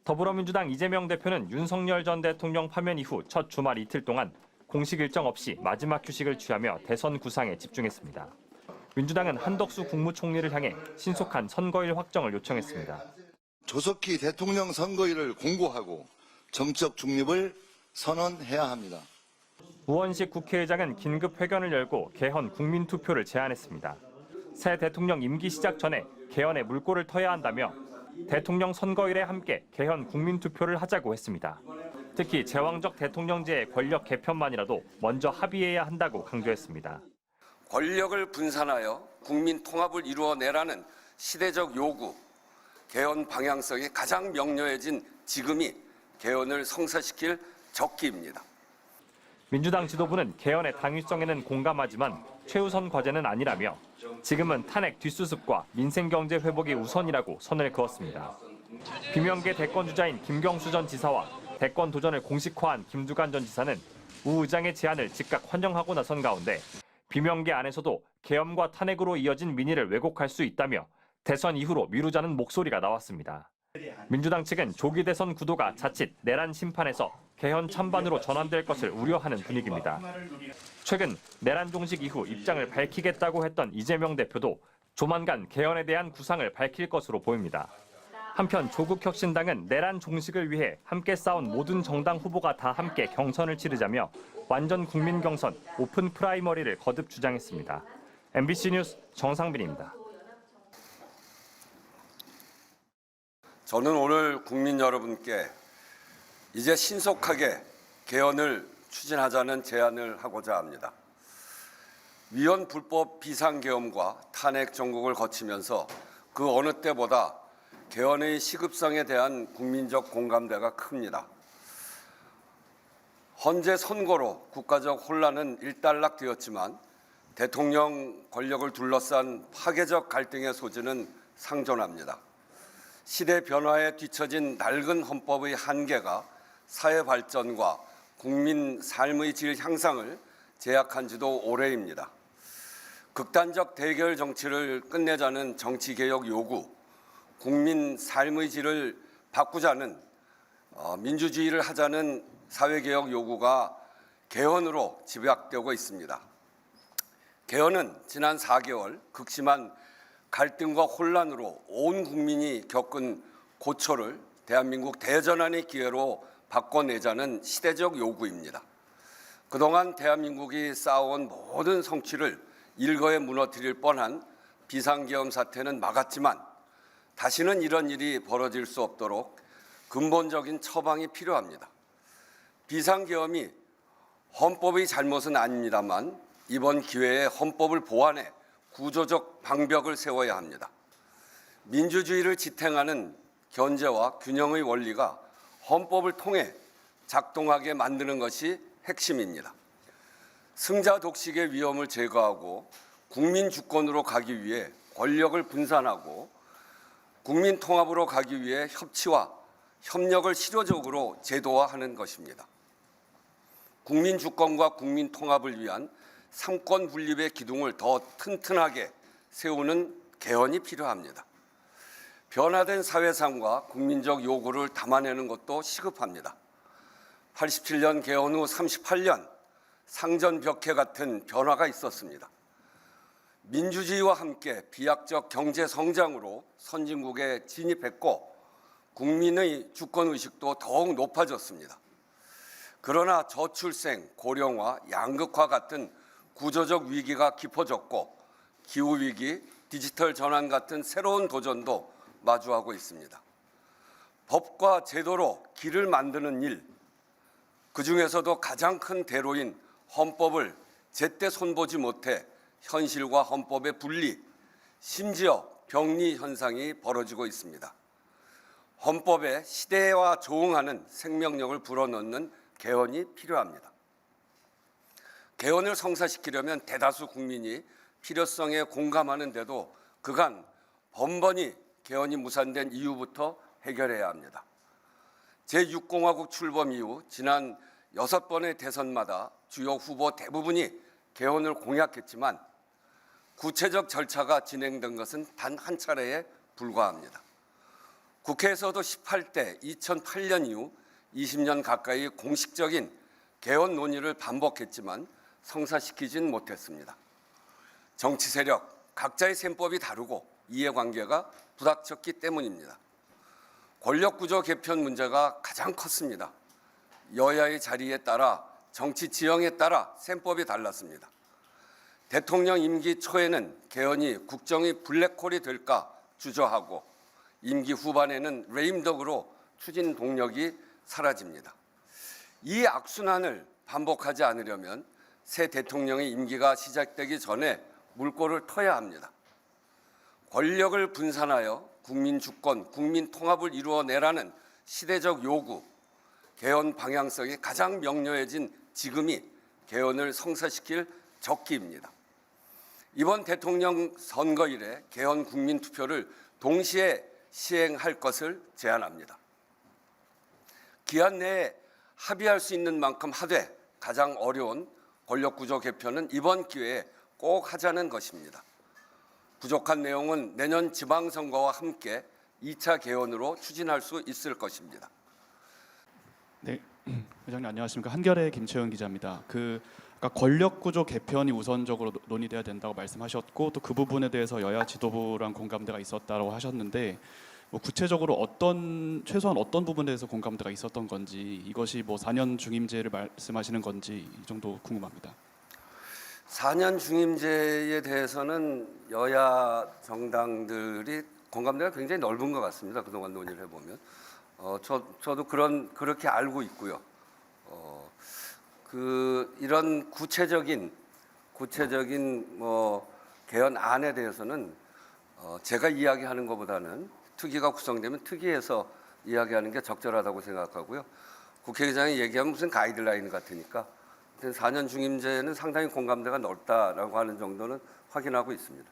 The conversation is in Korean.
더불어민주당 이재명 대표는 윤석열 전 대통령 파면 이후 첫 주말 이틀 동안 공식 일정 없이 마지막 휴식을 취하며 대선 구상에 집중했습니다. 민주당은 한덕수 국무총리를 향해 신속한 선거일 확정을 요청했습니다. 조속히 대통령 선거일을 공고하고 정적 중립을 선언해야 합니다. 우원식 국회의장은 긴급 회견을 열고 개헌 국민투표를 제안했습니다. 새 대통령 임기 시작 전에 개헌에 물꼬를 터야 한다며 대통령 선거일에 함께 개헌 국민투표를 하자고 했습니다. 특히 제왕적 대통령제의 권력 개편만이라도 먼저 합의해야 한다고 강조했습니다. 권력을 분산하여 국민 통합을 이루어내라는 시대적 요구, 개헌 방향성이 가장 명료해진 지금이 개헌을 성사시킬 적기입니다. 민주당 지도부는 개헌의 당위성에는 공감하지만 최우선 과제는 아니라며 지금은 탄핵 뒷수습과 민생경제 회복이 우선이라고 선을 그었습니다. 비명계 대권 주자인 김경수 전 지사와 대권 도전을 공식화한 김두관 전 지사는 우 의장의 제안을 즉각 환영하고 나선 가운데 비명계 안에서도 계엄과 탄핵으로 이어진 민의를 왜곡할 수 있다며 대선 이후로 미루자는 목소리가 나왔습니다. 민주당 측은 조기 대선 구도가 자칫 내란 심판에서 개헌 찬반으로 전환될 것을 우려하는 분위기입니다. 최근 내란 종식 이후 입장을 밝히겠다고 했던 이재명 대표도 조만간 개헌에 대한 구상을 밝힐 것으로 보입니다. 한편 조국혁신당은 내란 종식을 위해 함께 싸운 모든 정당 후보가 다 함께 경선을 치르자며 완전 국민 경선 오픈 프라이머리를 거듭 주장했습니다. MBC 뉴스 정상빈입니다. 저는 오늘 국민 여러분께 이제 신속하게 개헌을 추진하자는 제안을 하고자 합니다. 위헌 불법 비상계엄과 탄핵 정국을 거치면서 그 어느 때보다 개헌의 시급성에 대한 국민적 공감대가 큽니다. 헌재 선거로 국가적 혼란은 일단락되었지만 대통령 권력을 둘러싼 파괴적 갈등의 소지는 상존합니다. 시대 변화에 뒤처진 낡은 헌법의 한계가 사회 발전과 국민 삶의 질 향상을 제약한 지도 오래입니다. 극단적 대결 정치를 끝내자는 정치개혁 요구, 국민 삶의 질을 바꾸자는 민주주의를 하자는 사회개혁 요구가 개헌으로 집약되고 있습니다. 개헌은 지난 4개월 극심한 갈등과 혼란으로 온 국민이 겪은 고초를 대한민국 대전환의 기회로 바꿔내자는 시대적 요구입니다. 그동안 대한민국이 쌓아온 모든 성취를 일거에 무너뜨릴 뻔한 비상계엄 사태는 막았지만 다시는 이런 일이 벌어질 수 없도록 근본적인 처방이 필요합니다. 비상계엄이 헌법의 잘못은 아닙니다만 이번 기회에 헌법을 보완해 구조적 방벽을 세워야 합니다. 민주주의를 지탱하는 견제와 균형의 원리가 헌법을 통해 작동하게 만드는 것이 핵심입니다. 승자 독식의 위험을 제거하고 국민 주권으로 가기 위해 권력을 분산하고 국민 통합으로 가기 위해 협치와 협력을 실효적으로 제도화하는 것입니다. 국민 주권과 국민 통합을 위한 삼권 분립의 기둥을 더 튼튼하게 세우는 개헌이 필요합니다. 변화된 사회상과 국민적 요구를 담아내는 것도 시급합니다. 87년 개헌 후 38년 상전벽해 같은 변화가 있었습니다. 민주주의와 함께 비약적 경제 성장으로 선진국에 진입했고 국민의 주권의식도 더욱 높아졌습니다. 그러나 저출생, 고령화, 양극화 같은 구조적 위기가 깊어졌고 기후위기, 디지털 전환 같은 새로운 도전도 마주하고 있습니다. 법과 제도로 길을 만드는 일, 그중에서도 가장 큰 대로인 헌법을 제때 손보지 못해 현실과 헌법의 분리, 심지어 병리 현상이 벌어지고 있습니다. 헌법에 시대와 조응하는 생명력을 불어넣는 개헌이 필요합니다. 개헌을 성사시키려면 대다수 국민이 필요성에 공감하는데도 그간 번번이 개헌이 무산된 이유부터 해결해야 합니다. 제6공화국 출범 이후 지난 6번의 대선마다 주요 후보 대부분이 개헌을 공약했지만 구체적 절차가 진행된 것은 단 한 차례에 불과합니다. 국회에서도 18대 2008년 이후 20년 가까이 공식적인 개헌 논의를 반복했지만 성사시키진 못했습니다. 정치 세력 각자의 셈법이 다르고 이해관계가 부닥쳤기 때문입니다. 권력구조 개편 문제가 가장 컸습니다. 여야의 자리에 따라 정치 지형에 따라 셈법이 달랐습니다. 대통령 임기 초에는 개헌이 국정의 블랙홀이 될까 주저하고 임기 후반에는 레임덕으로 추진 동력이 사라집니다. 이 악순환을 반복하지 않으려면 새 대통령의 임기가 시작되기 전에 물꼬를 터야 합니다. 권력을 분산하여 국민 주권, 국민 통합을 이루어내라는 시대적 요구, 개헌 방향성이 가장 명료해진 지금이 개헌을 성사시킬 적기입니다. 이번 대통령 선거일에 개헌 국민 투표를 동시에 시행할 것을 제안합니다. 기한 내에 합의할 수 있는 만큼 하되 가장 어려운 권력구조 개편은 이번 기회에 꼭 하자는 것입니다. 부족한 내용은 내년 지방선거와 함께 2차 개헌으로 추진할 수 있을 것입니다. 네, 회장님 안녕하십니까. 한겨레 김채영 기자입니다. 아까 권력구조 개편이 우선적으로 논의돼야 된다고 말씀하셨고 또 그 부분에 대해서 여야 지도부랑 공감대가 있었다고 하셨는데 뭐 구체적으로 최소한 어떤 부분에 대해서 공감대가 있었던 건지 이것이 뭐 4년 중임제를 말씀하시는 건지 이 정도 궁금합니다. 4년 중임제에 대해서는 여야 정당들이 공감대가 굉장히 넓은 것 같습니다. 그동안 논의를 해보면 저도 그렇게 알고 있고요. 이런 구체적인 뭐 개헌안에 대해서는 제가 이야기하는 것보다는 특위가 구성되면 특위에서 이야기하는 게 적절하다고 생각하고요. 국회의장이 얘기하면 무슨 가이드라인 같으니까 4년 중임제는 상당히 공감대가 넓다라고 하는 정도는 확인하고 있습니다.